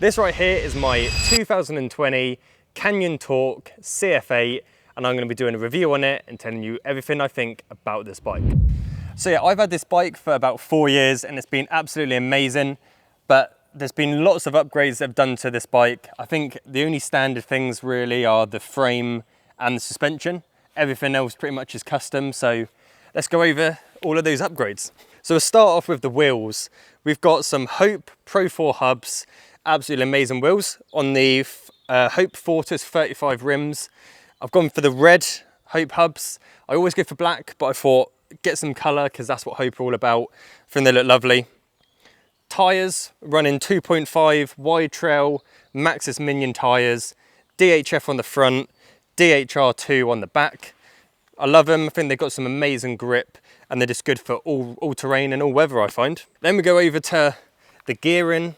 This right here is my 2020 Canyon Torque CF8, and I'm going to be doing a review on it and telling you everything I think about this bike. So yeah, I've had this bike for about 4 years and it's been absolutely amazing, but there's been lots of upgrades that I've done to this bike. I think the only standard things really are the frame and the suspension. Everything else pretty much is custom, so let's go over all of those upgrades. So we'll start off with the wheels. We've got some Hope Pro 4 hubs, absolutely amazing wheels on the Hope Fortis 35 rims. I've gone for the red Hope hubs. I always go for black, but I thought get some colour because that's what Hope are all about. I think they look lovely. Tyres, running 2.5 wide trail Maxxis Minion tyres, DHF on the front, DHR2 on the back. I love them. I think they've got some amazing grip and they're just good for all terrain and all weather, I find. Then we go over to the gearing.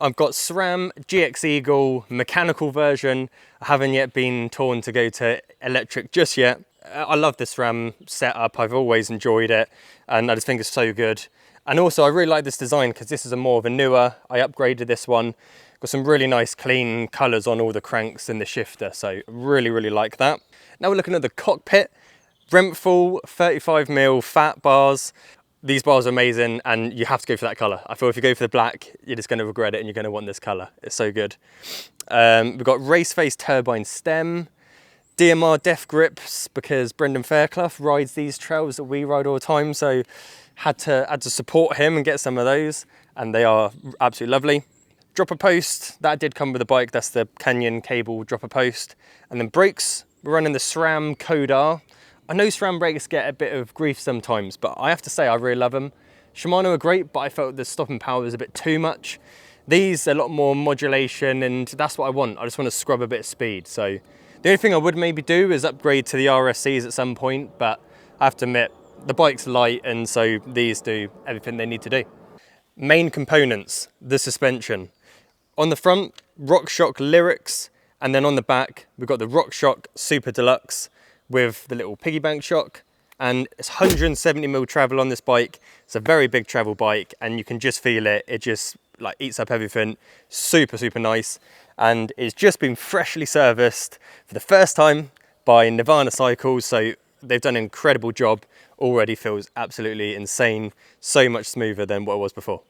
I've got SRAM GX Eagle mechanical version. I haven't yet been torn to go to electric just yet. I love the SRAM setup. I've always enjoyed it and I just think it's so good. And also I really like this design because this is a more of a newer. I upgraded this one. Got some really nice clean colours on all the cranks and the shifter. So really like that. Now we're looking at the cockpit. Renthal 35mm fat bars. These bars are amazing and you have to go for that colour. I feel if you go for the black, you're just going to regret it and you're going to want this colour. It's so good. We've got race face turbine stem, DMR def grips because Brendan Fairclough rides these trails that we ride all the time. So had to support him and get some of those and they are absolutely lovely. Dropper post, that did come with the bike. That's the Canyon cable dropper post. And then brakes, we're running the SRAM Code-R. I know SRAM brakes get a bit of grief sometimes, but I have to say I really love them. Shimano are great, but I felt the stopping power was a bit too much. These are a lot more modulation and that's what I want. I just want to scrub a bit of speed. So the only thing I would maybe do is upgrade to the RSCs at some point, but I have to admit, the bike's light and so these do everything they need to do. Main components, the suspension. On the front, RockShox Lyrics, and then on the back, we've got the RockShox Super Deluxe with the little piggy bank shock, and it's 170mm travel on this bike. It's a very big travel bike and you can just feel it. It just like eats up everything. Super nice. And it's just been freshly serviced for the first time by Nirvana Cycles. So they've done an incredible job. Already feels absolutely insane. So much smoother than what it was before.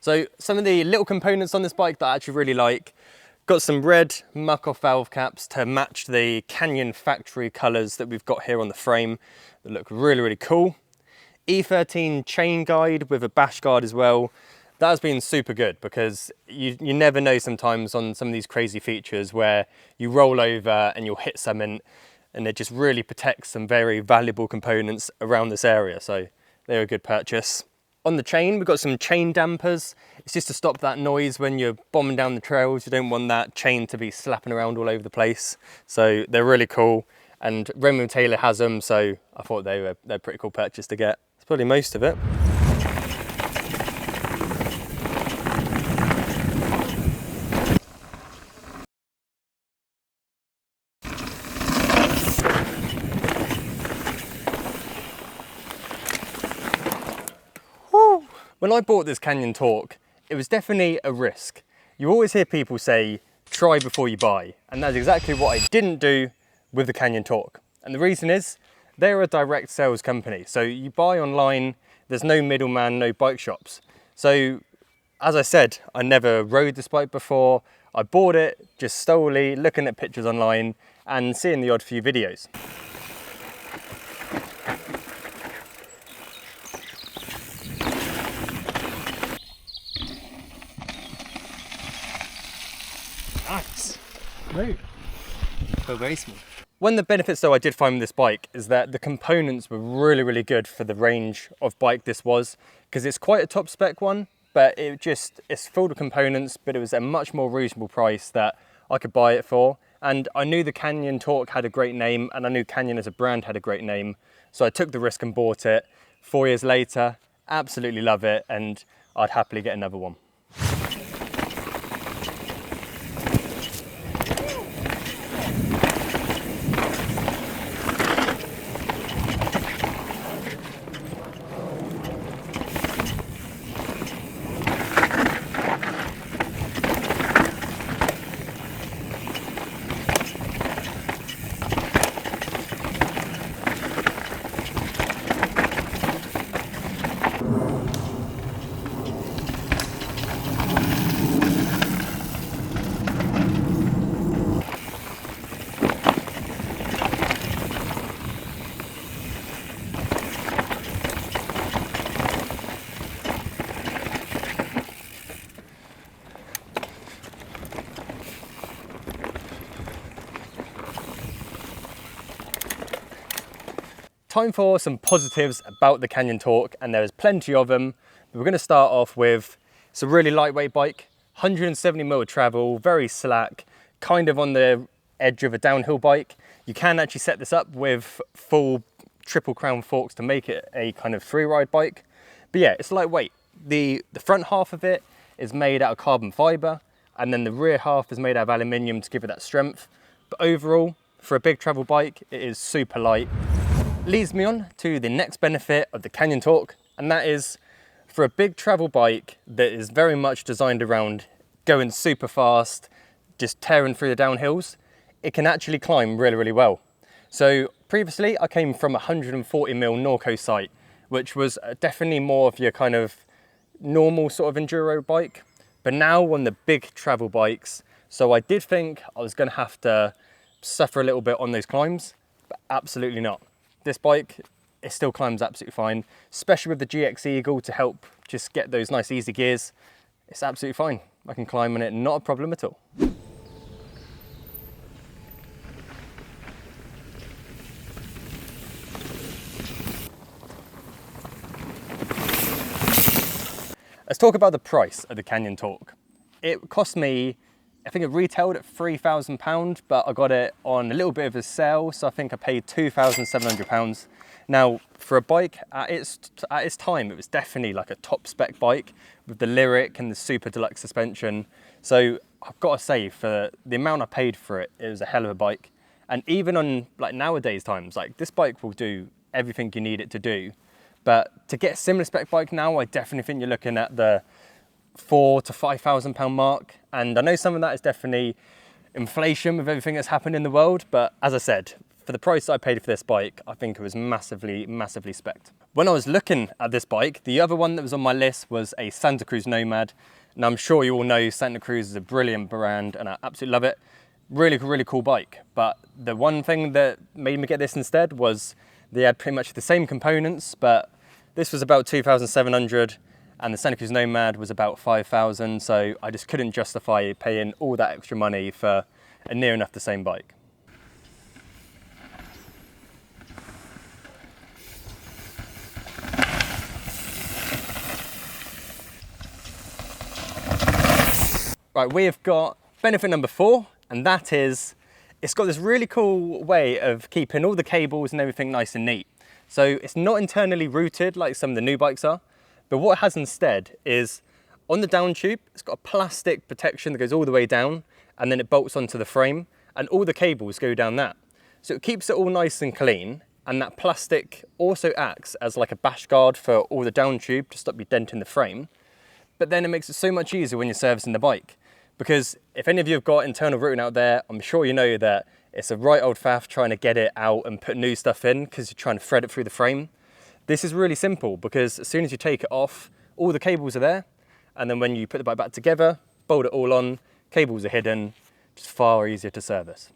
So some of the little components on this bike that I actually really like, got some red muck-off valve caps to match the Canyon factory colours that we've got here on the frame that look really cool. E13 chain guide with a bash guard as well. That has been super good because you never know sometimes on some of these crazy features where you roll over and you'll hit something and it just really protects some very valuable components around this area. So they're a good purchase. On the chain, we've got some chain dampers. It's just to stop that noise when you're bombing down the trails. You don't want that chain to be slapping around all over the place. So they're really cool. And Raymond Taylor has them, so I thought they're a pretty cool purchase to get. That's probably most of it. When I bought this Canyon Torque, it was definitely a risk. You always hear people say, try before you buy. And that's exactly what I didn't do with the Canyon Torque. And the reason is, they're a direct sales company. So you buy online, there's no middleman, no bike shops. So as I said, I never rode this bike before. I bought it just solely looking at pictures online and seeing the odd few videos. Nice. Smooth. But very smooth. One of the benefits though I did find with this bike is that the components were really good for the range of bike this was, because it's quite a top spec one, but it's full of components, but it was a much more reasonable price that I could buy it for. And I knew the Canyon Torque had a great name and I knew Canyon as a brand had a great name. So I took the risk and bought it. 4 years later, absolutely love it and I'd happily get another one. time for some positives about the Canyon Torque, and there's plenty of them. But we're going to start off with, it's a really lightweight bike, 170mm of travel, very slack, kind of on the edge of a downhill bike. You can actually set this up with full triple crown forks to make it a kind of free ride bike. But yeah, it's lightweight. The front half of it is made out of carbon fiber, and then the rear half is made out of aluminium to give it that strength. But overall, for a big travel bike, it is super light. Leads me on to the next benefit of the Canyon Torque, and that is for a big travel bike that is very much designed around going super fast, just tearing through the downhills, it can actually climb really, really well. So previously I came from a 140mm Norco sight, which was definitely more of your kind of normal sort of enduro bike, but now on the big travel bikes. So I did think I was going to have to suffer a little bit on those climbs, but absolutely not. This bike, it still climbs absolutely fine, especially with the GX Eagle to help just get those nice easy gears. It's absolutely fine. I can climb on it, not a problem at all. Let's talk about the price of the Canyon Torque. It cost me, I think it retailed at £3,000, but I got it on a little bit of a sale, so I think I paid £2,700. Now, for a bike at its time, it was definitely like a top spec bike with the Lyric and the super deluxe suspension. So I've got to say, for the amount I paid for it, it was a hell of a bike. And even on like nowadays times, like this bike will do everything you need it to do. But to get a similar spec bike now, I definitely think you're looking at the £4,000 to £5,000 mark. And I know some of that is definitely inflation with everything that's happened in the world. But as I said, for the price I paid for this bike, I think it was massively, massively spec'd. When I was looking at this bike, the other one that was on my list was a Santa Cruz Nomad. And I'm sure you all know Santa Cruz is a brilliant brand and I absolutely love it. Really, really cool bike. But the one thing that made me get this instead was they had pretty much the same components, but this was about 2,700 and the Santa Cruz Nomad was about 5,000. So I just couldn't justify paying all that extra money for a near enough the same bike. Right, we have got benefit number 4, and that is, it's got this really cool way of keeping all the cables and everything nice and neat. So it's not internally routed like some of the new bikes are, but what it has instead is on the down tube, it's got a plastic protection that goes all the way down, and then it bolts onto the frame, and all the cables go down that. So it keeps it all nice and clean, and that plastic also acts as like a bash guard for all the down tube to stop you denting the frame. But then it makes it so much easier when you're servicing the bike. Because if any of you have got internal routing out there, I'm sure you know that it's a right old faff trying to get it out and put new stuff in because you're trying to thread it through the frame. This is really simple because as soon as you take it off, all the cables are there. And then when you put the bike back together, bolt it all on, cables are hidden, just far easier to service.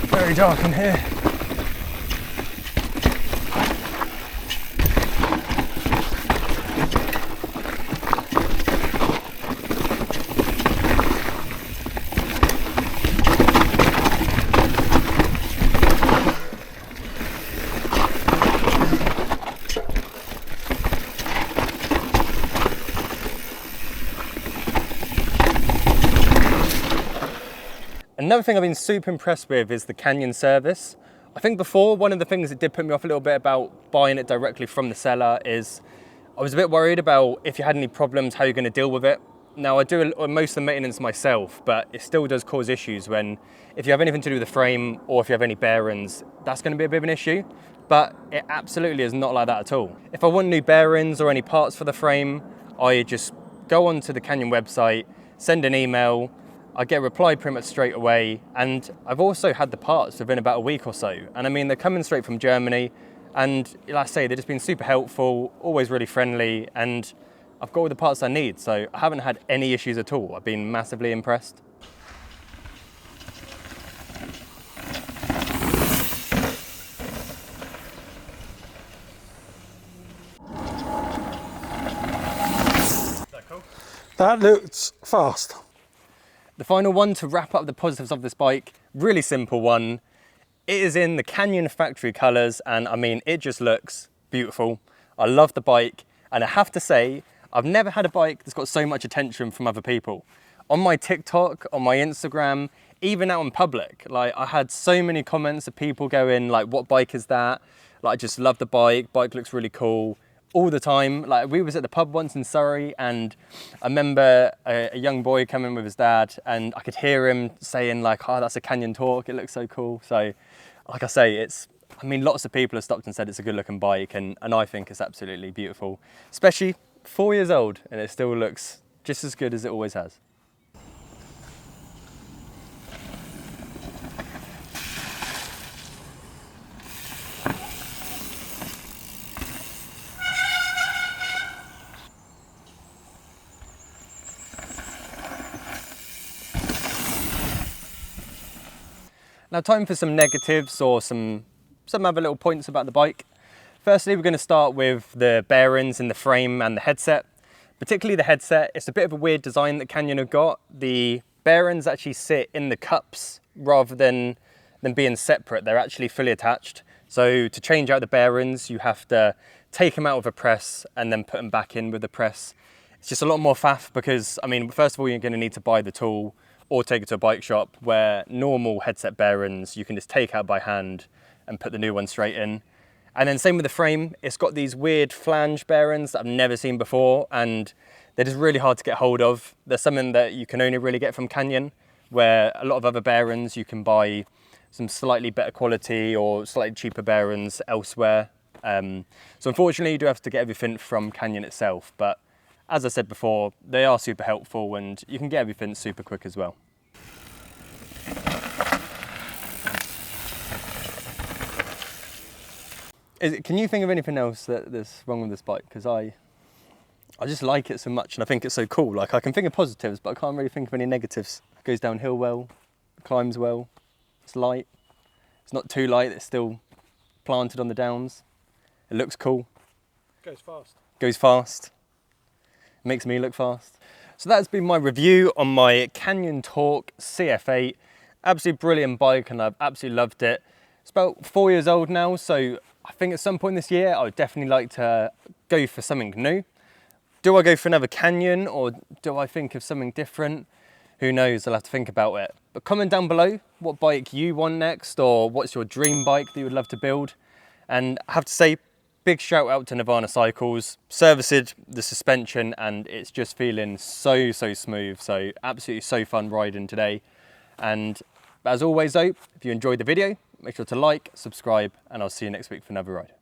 Very dark in here. Another thing I've been super impressed with is the Canyon service. I think before, one of the things that did put me off a little bit about buying it directly from the seller is I was a bit worried about if you had any problems, how you're going to deal with it. Now I do most of the maintenance myself, but it still does cause issues when, if you have anything to do with the frame or if you have any bearings, that's going to be a bit of an issue. But it absolutely is not like that at all. If I want new bearings or any parts for the frame, I just go onto the Canyon website, send an email, I get a reply pretty much straight away, and I've also had the parts within about a week or so. And I mean, they're coming straight from Germany, and like I say, they've just been super helpful, always really friendly, and I've got all the parts I need, so I haven't had any issues at all. I've been massively impressed. That looks fast. The final one to wrap up the positives of this bike, really simple one. It is in the Canyon factory colours, and I mean, it just looks beautiful. I love the bike, and I have to say, I've never had a bike that's got so much attention from other people. On my TikTok, on my Instagram, even out in public, like I had so many comments of people going like, what bike is that? Like, I just love the bike looks really cool. All the time. Like, we was at the pub once in Surrey, and I remember a young boy coming with his dad, and I could hear him saying like, oh, that's a Canyon Torque, it looks so cool. So like I say, I mean, lots of people have stopped and said it's a good looking bike, and I think it's absolutely beautiful, especially 4 years old, and it still looks just as good as it always has. Now, time for some negatives or some other little points about the bike. Firstly, we're going to start with the bearings in the frame and the headset. Particularly the headset, it's a bit of a weird design that Canyon have got. The bearings actually sit in the cups rather than being separate. They're actually fully attached. So to change out the bearings, you have to take them out of a press and then put them back in with a press. It's just a lot more faff because, I mean, first of all, you're going to need to buy the tool or take it to a bike shop, where normal headset bearings you can just take out by hand and put the new one straight in. And then same with the frame, it's got these weird flange bearings that I've never seen before, and they're just really hard to get hold of. They're something that you can only really get from Canyon, where a lot of other bearings you can buy some slightly better quality or slightly cheaper bearings elsewhere. So unfortunately you do have to get everything from Canyon itself, but as I said before, they are super helpful and you can get everything super quick as well. Can you think of anything else that's wrong with this bike? Because I just like it so much and I think it's so cool. Like, I can think of positives, but I can't really think of any negatives. It goes downhill well, climbs well, it's light. It's not too light, it's still planted on the downs. It looks cool. Goes fast. Goes fast. Makes me look fast. So that's been my review on my Canyon Torque CF8. Absolutely brilliant bike and I've absolutely loved it. It's about 4 years old now, so I think at some point this year I would definitely like to go for something new. Do I go for another Canyon or do I think of something different? Who knows, I'll have to think about it. But comment down below what bike you want next, or what's your dream bike that you would love to build. And I have to say, big shout out to Nirvana Cycles. Serviced the suspension and it's just feeling so smooth. So absolutely so fun riding today. And as always though, if you enjoyed the video, make sure to like, subscribe, and I'll see you next week for another ride.